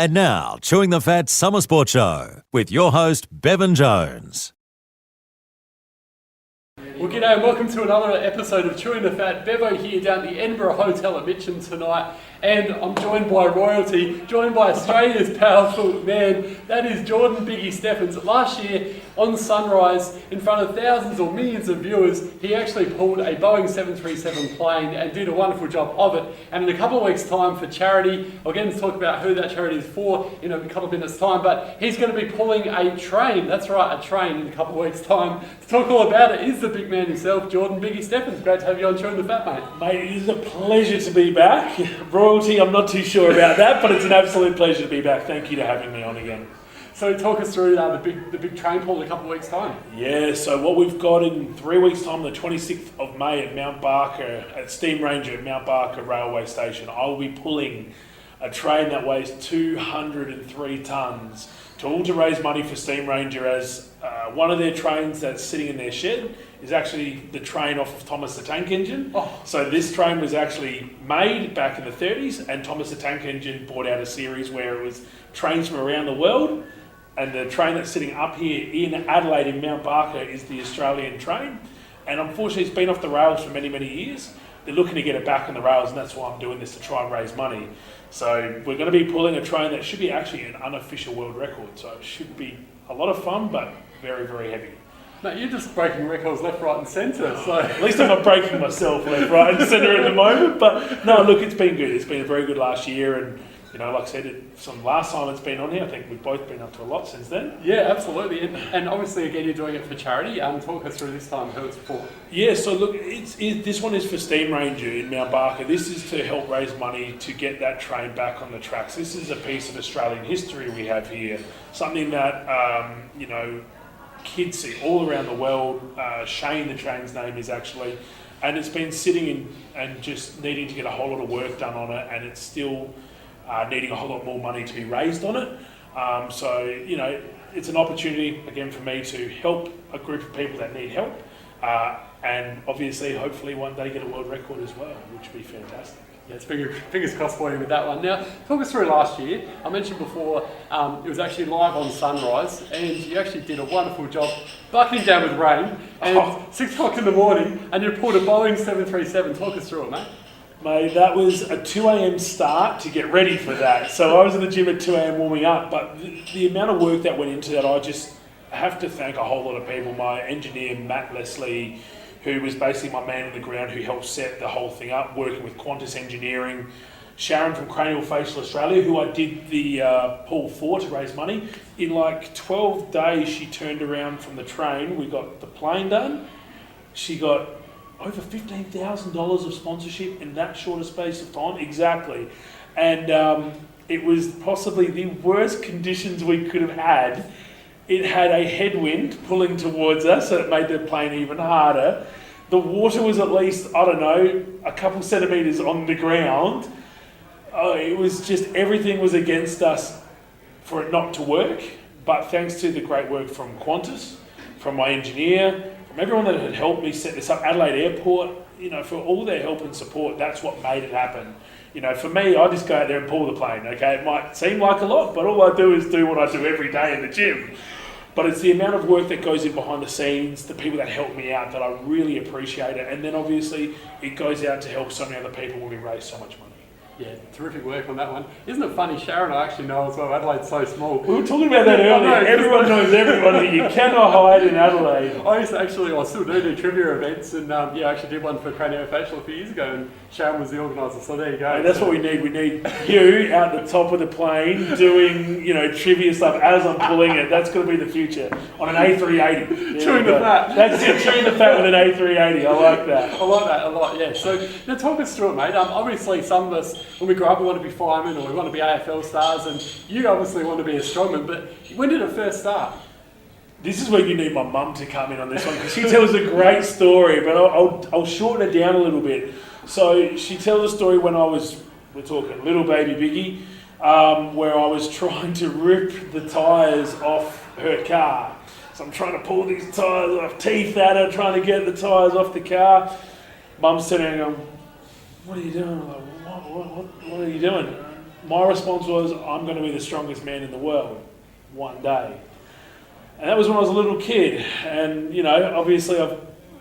And now, Chewing the Fat Summer Sport Show with your host, Bevan Jones. Well, g'day and welcome to another episode of Chewing the Fat. Bevo here down at the Edinburgh Hotel at Mitcham tonight, and I'm joined by royalty, joined by Australia's powerful man, that is Jordan Biggie Steffens. Last year on Sunrise, in front of thousands or millions of viewers, he actually pulled a Boeing 737 plane and did a wonderful job of it. And in a couple of weeks' time for charity, I'll get to talk about who that charity is for in a couple of minutes' time, but he's going to be pulling a train, that's right, a train in a couple of weeks' time. To talk all about it is the big man himself, Jordan Biggie Steffens. Great to have you on Chewing the Fat, mate. Mate, it is a pleasure to be back. Royalty, I'm not too sure about that, but it's an absolute pleasure to be back. Thank you for having me on again. So talk us through the big train pull in a couple of weeks' time. Yeah, so what we've got in 3 weeks' time, the 26th of May at Mount Barker, at Steam Ranger at Mount Barker Railway Station, I will be pulling a train that weighs 203 tonnes to raise money for Steam Ranger, as one of their trains that's sitting in their shed is actually the train off of Thomas the Tank Engine. Oh. So this train was actually made back in the 30s, and Thomas the Tank Engine brought out a series where it was trains from around the world, and the train that's sitting up here in Adelaide in Mount Barker is the Australian train. And unfortunately it's been off the rails for many, many years. They're looking to get it back on the rails, and that's why I'm doing this, to try and raise money. So we're going to be pulling a train that should be actually an unofficial world record. So it should be a lot of fun, but very, very heavy. Mate, you're just breaking records left, right and centre. So at least I'm not breaking myself left, right and centre at the moment. But no, look, it's been good. It's been a very good last year, and you know, like I said, from last time it's been on here, I think we've both been up to a lot since then. Yeah, absolutely. And obviously, again, you're doing it for charity. Talk us through this time who it's for. Yeah, so look, this one is for Steam Ranger in Mount Barker. This is to help raise money to get that train back on the tracks. This is a piece of Australian history we have here, something that kids see all around the world. Shane, the train's name is actually, and it's been sitting in and just needing to get a whole lot of work done on it, and it's still needing a whole lot more money to be raised on it. So, you know, it's an opportunity, again, for me to help a group of people that need help. And obviously, hopefully one day get a world record as well, which would be fantastic. Yeah, it's fingers crossed for you with that one. Now, talk us through last year. I mentioned before, it was actually live on Sunrise, and you actually did a wonderful job bucketing down with rain, and 6 o'clock in the morning, and you pulled a Boeing 737. Talk us through it, mate. Mate, that was a 2 a.m. start to get ready for that. So I was in the gym at 2 a.m. warming up, but the amount of work that went into that, I just have to thank a whole lot of people. My engineer, Matt Leslie, who was basically my man on the ground, who helped set the whole thing up, working with Qantas Engineering. Sharon from Craniofacial Australia, who I did the pull for to raise money. In like 12 days, she turned around from the train. We got the plane done. She got over $15,000 of sponsorship in that short a space of time. Exactly. And it was possibly the worst conditions we could have had. It had a headwind pulling towards us, so it made the plane even harder. The water was at least, I don't know, a couple centimetres on the ground. It was just, everything was against us for it not to work. But thanks to the great work from Qantas, from my engineer, from everyone that had helped me set this up, Adelaide Airport, you know, for all their help and support, that's what made it happen. You know, for me, I just go out there and pull the plane, okay? It might seem like a lot, but all I do is do what I do every day in the gym. But it's the amount of work that goes in behind the scenes, the people that help me out, that I really appreciate it. And then obviously it goes out to help so many other people when we raise so much money. Yeah, terrific work on that one. Isn't it funny, Sharon, I actually know as well, Adelaide's so small. We were talking about that earlier. Everyone knows everyone. You cannot hide in Adelaide. I still do trivia events, and I actually did one for Craniofacial a few years ago, and Sharon was the organiser, so there you go. Hey, that's what we need. We need you out the top of the plane doing, you know, trivia stuff as I'm pulling it. That's going to be the future on an A380. Chewing the fat. That's it, chewing the fat with an A380. I like that. I like that a lot, yeah. So now talk us through it, mate. Obviously, some of us, when we grow up, we want to be firemen or we want to be AFL stars, and you obviously want to be a strongman, but when did it first start? This is where you need my mum to come in on this one, because she tells a great story, but I'll shorten it down a little bit. So she tells a story when we're talking little baby Biggie, where I was trying to rip the tyres off her car. So I'm trying to pull these tyres off, teeth at her, trying to get the tyres off the car. Mum's sitting there going, "What are you doing?" I'm like, what are you doing? my response was, I'm going to be the strongest man in the world one day. And that was when I was a little kid. And, you know, obviously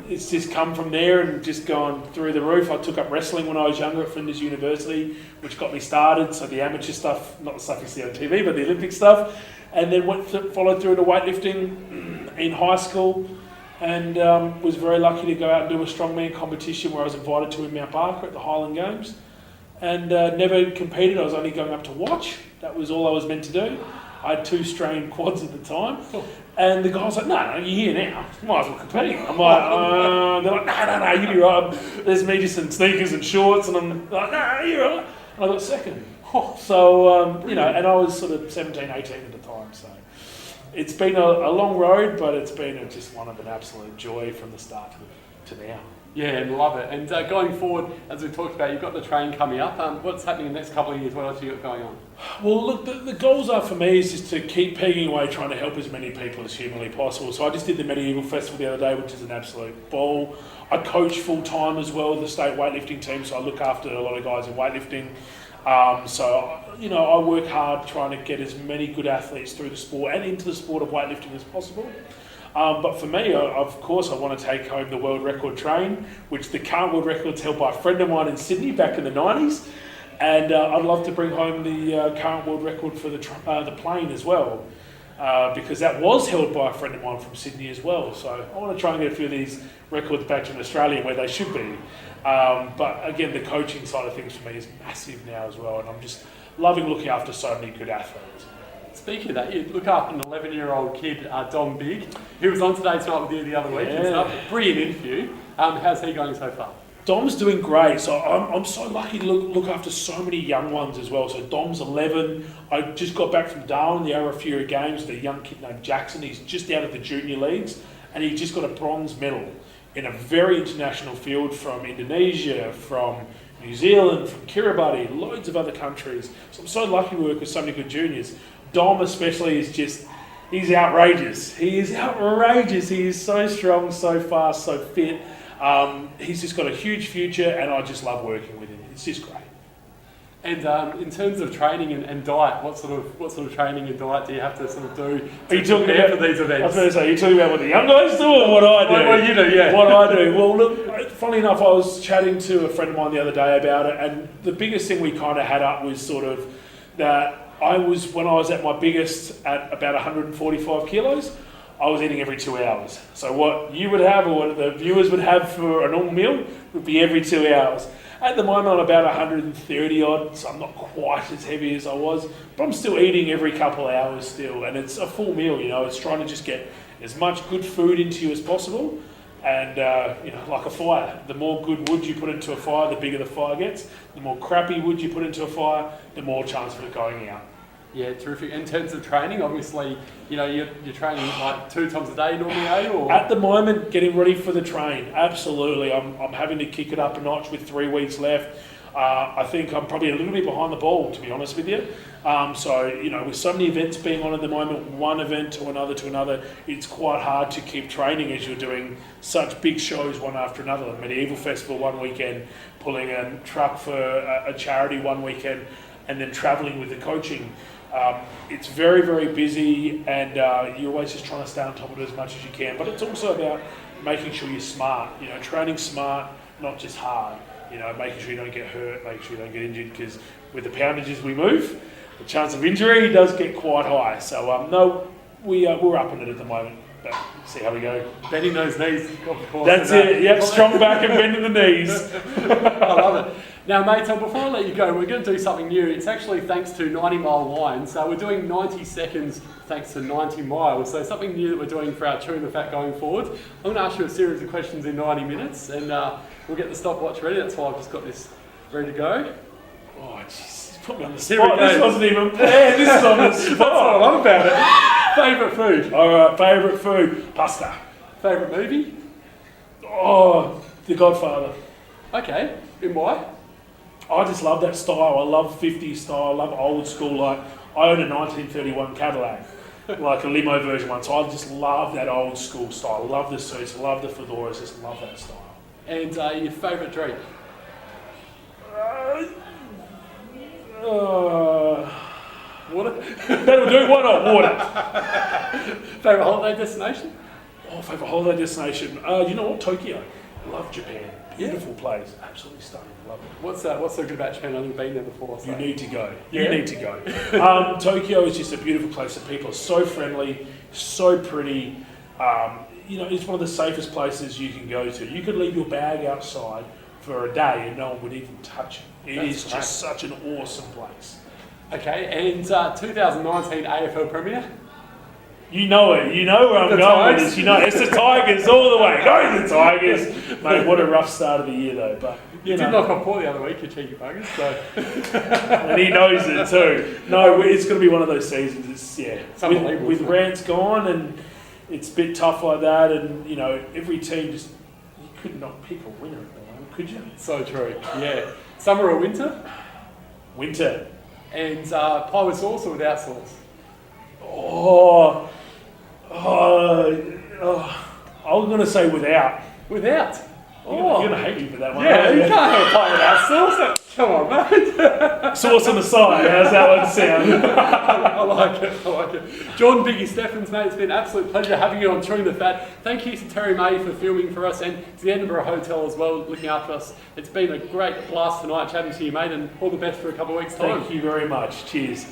it's just come from there and just gone through the roof. I took up wrestling when I was younger at Flinders University, which got me started. So the amateur stuff, not the stuff you see on TV, but the Olympic stuff. And then followed through to weightlifting in high school. And was very lucky to go out and do a strongman competition where I was invited to in Mount Barker at the Highland Games. And never competed, I was only going up to watch. That was all I was meant to do. I had 2 strained quads at the time. And the guy was like, no, you're here now. Might as well compete. I'm like, they're like, no, you'll be right. There's me just in sneakers and shorts. And I'm like, no, you're right. And I got second. So, you know, and I was sort of 17, 18 at the time. So it's been a long road, but it's been just one of an absolute joy from the start to now. Yeah, and love it. And going forward, as we talked about, you've got the train coming up. What's happening in the next couple of years? What else have you got going on? Well, look, the goals are for me is just to keep pegging away, trying to help as many people as humanly possible. So I just did the Medieval Festival the other day, which is an absolute ball. I coach full time as well, the state weightlifting team, so I look after a lot of guys in weightlifting. So, you know, I work hard trying to get as many good athletes through the sport and into the sport of weightlifting as possible. But for me, of course, I want to take home the world record train, which the current world record's held by a friend of mine in Sydney back in the 90s. And I'd love to bring home the current world record for the plane as well, because that was held by a friend of mine from Sydney as well. So I want to try and get a few of these records back to Australia where they should be. But again, the coaching side of things for me is massive now as well. And I'm just loving looking after so many good athletes. Speaking of that, you look after an 11-year-old kid, Dom Big, who was on Today Tonight with you the other week and stuff. Brilliant interview. How's he going so far? Dom's doing great. So I'm so lucky to look after so many young ones as well. So Dom's 11. I just got back from Darwin, the Arafura Games, with a young kid named Jackson. He's just out of the junior leagues and he just got a bronze medal in a very international field from Indonesia, from New Zealand, from Kiribati, loads of other countries. So I'm so lucky to work with so many good juniors. Dom especially is just, he's outrageous. He is outrageous. He is so strong, so fast, so fit. He's just got a huge future and I just love working with him. It's just great. And in terms of training and diet, what sort of training and diet do you have to sort of do to prepare for these events? I was going to say, are you talking about what the young guys do or what I do? What you do, yeah. What I do. Well, look, funnily enough, I was chatting to a friend of mine the other day about it, and the biggest thing we kind of had up was sort of that when I was at my biggest at about 145 kilos, I was eating every 2 hours. So what you would have or what the viewers would have for a normal meal would be every 2 hours. At the moment, I'm about 130 odd, so I'm not quite as heavy as I was, but I'm still eating every couple of hours still, and it's a full meal, you know. It's trying to just get as much good food into you as possible, and you know, like a fire. The more good wood you put into a fire, the bigger the fire gets. The more crappy wood you put into a fire, the more chance of it going out. Yeah, terrific. In terms of training, obviously, you know, you're training like 2 times a day normally, eh? Or? At the moment, getting ready for the train, absolutely. I'm having to kick it up a notch with 3 weeks left. I think I'm probably a little bit behind the ball, to be honest with you. So, you know, with so many events being on at the moment, one event to another, it's quite hard to keep training as you're doing such big shows one after another. The Medieval Festival one weekend, pulling a truck for a charity one weekend, and then travelling with the coaching. It's very, very busy, and you're always just trying to stay on top of it as much as you can. But it's also about making sure you're smart, you know, training smart, not just hard. You know, making sure you don't get hurt, making sure you don't get injured, because with the poundages we move, the chance of injury does get quite high. So, no, we're up on it at the moment, but see how we go. Bending those knees, of course. That's it, yep, strong back and bending the knees. I love it. Now, mate, so before I let you go, we're going to do something new. It's actually thanks to 90 Mile Line. So we're doing 90 seconds thanks to 90 miles. So something new that we're doing for our Chewing the Fat going forward. I'm going to ask you a series of questions in 90 minutes, and we'll get the stopwatch ready. That's why I've just got this ready to go. Oh, jeez, put me on the spot. This wasn't even planned. This is on the spot. That's what I love about it. Favourite food? All right, favourite food, pasta. Favourite movie? Oh, The Godfather. Okay, in why? I just love that style. I love 50s style. I love old school. Like, I own a 1931 Cadillac, like a limo version one. So I just love that old school style. I love the suits. I love the fedoras. Just love that style. And your favourite drink? Water? That'll do. Why not water? Favourite holiday destination? Oh, favourite holiday destination. You know what? Tokyo. Love Japan. Beautiful place. Absolutely stunning. Love it. What's so good about Japan? I've never been there before. So. You need to go. Yeah? You need to go. Tokyo is just a beautiful place. The people are so friendly, so pretty. It's one of the safest places you can go to. You could leave your bag outside for a day and no one would even touch it. It is just such an awesome place. Okay, and 2019 AFL Premier? You know it. You know where I'm going with this. You know it's the Tigers all the way. Go the Tigers, mate. What a rough start of the year though. But you did knock on Port the other week, you cheeky buggers. So. And he knows it too. No, it's going to be one of those seasons. It's with Rance gone and it's a bit tough like that, and every team just you could not pick a winner at the moment, could you? So true. Yeah. Summer or winter? Winter. And pie with sauce or without sauce? I'm going to say without. Without? You're going to hate me for that one. Yeah, you can't have a pie without sauce. Come on, mate. Sauce on the side. How's that one sound? I like it. Jordan Biggie Steffens, mate, it's been an absolute pleasure having you on Chewing the Fat. Thank you to Terry May for filming for us and to the Edinburgh Hotel as well, looking after us. It's been a great blast tonight chatting to you, mate, and all the best for a couple of weeks' time. Thank you very much. Cheers.